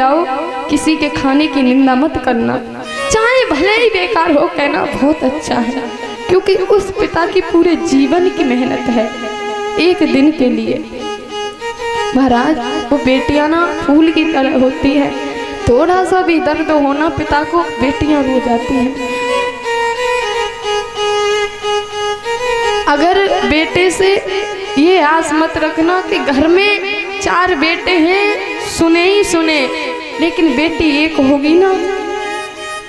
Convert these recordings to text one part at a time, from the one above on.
जाओ, किसी के खाने की निंदा मत करना, चाहे भले ही बेकार हो, कहना बहुत अच्छा है, क्योंकि उस पिता की पूरे जीवन की मेहनत है एक दिन के लिए। महाराज, वो बेटियां ना फूल की तरह होती है, थोड़ा सा भी दर्द होना पिता को, बेटियां रो जाती हैं। अगर बेटे से ये आस मत रखना कि घर में 4 बेटे हैं, सुने ही सुने, लेकिन बेटी एक होगी ना,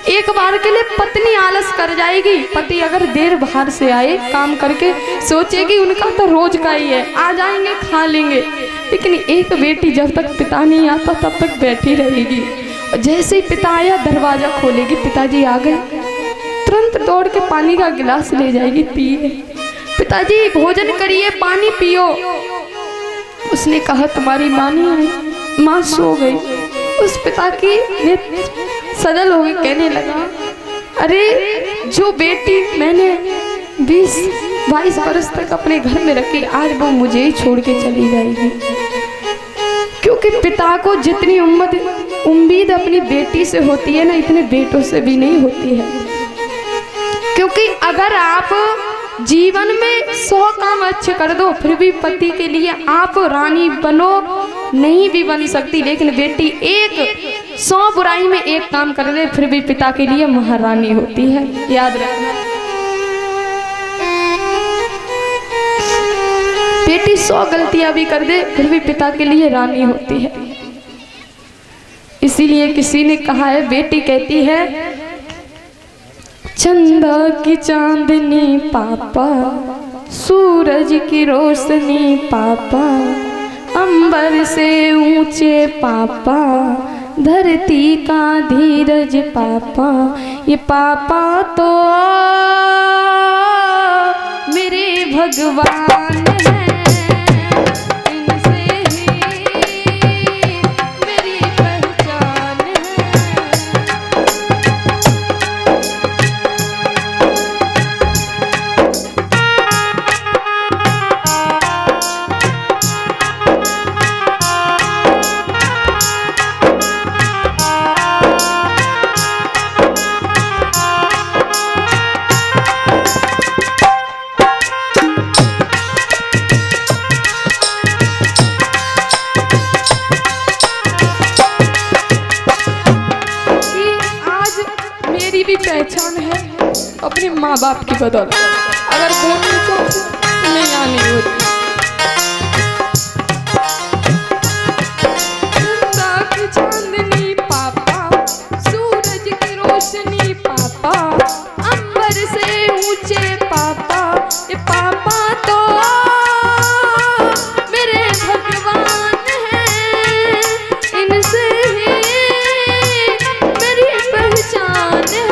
एक बार के लिए पत्नी आलस कर जाएगी। पति अगर देर बाहर से आए काम करके, सोचेगी उनका तो रोज का ही है, आ जाएंगे खा लेंगे, लेकिन एक बेटी जब तक पिता नहीं आता तब तक बैठी रहेगी। जैसे ही पिता आया दरवाजा खोलेगी, पिताजी आ गए, तुरंत दौड़ के पानी का गिलास ले जाएगी, पिए। पिताजी भोजन करिए, पानी पियो। उसने कहा तुम्हारी माँ नहीं आई, माँ सो गई। उस पिता की सजल हो गई, कहने लगा अरे जो बेटी मैंने 20-22 वर्ष तक अपने घर में रखी, आज वो मुझे ही छोड़ के चली जाएगी। क्योंकि पिता को जितनी उम्मीद अपनी बेटी से होती है ना, इतने बेटों से भी नहीं होती है। क्योंकि अगर आप जीवन में 100 काम अच्छे कर दो, फिर भी पति के लिए आप रानी बनो नहीं भी बन सकती, लेकिन बेटी एक 100 बुराई में एक काम कर दे, फिर भी पिता के लिए महारानी होती है, याद रखना। बेटी 100 गलतियां भी कर दे, फिर भी पिता के लिए रानी होती है। इसीलिए किसी ने कहा है, बेटी कहती है चंदा की चांदनी पापा, सूरज की रोशनी पापा, अंबर से ऊंचे पापा, धरती का धीरज पापा, ये पापा तो मेरे भगवान हैं। पहचान है अपने माँ बाप की बदौलत, अगर वो नहीं आनी होती। चंदा की चांदनी पापा, सूरज की रोशनी पापा, अंबर से ऊंचे पापा, ये पापा तो मेरे भगवान हैं, इनसे ही मेरी पहचान है।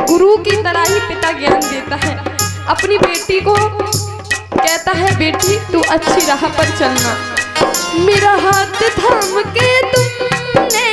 गुरु की तरह ही पिता ज्ञान देता है। अपनी बेटी को कहता है बेटी तू अच्छी राह पर चलना। मेरा हाथ थाम के तुमने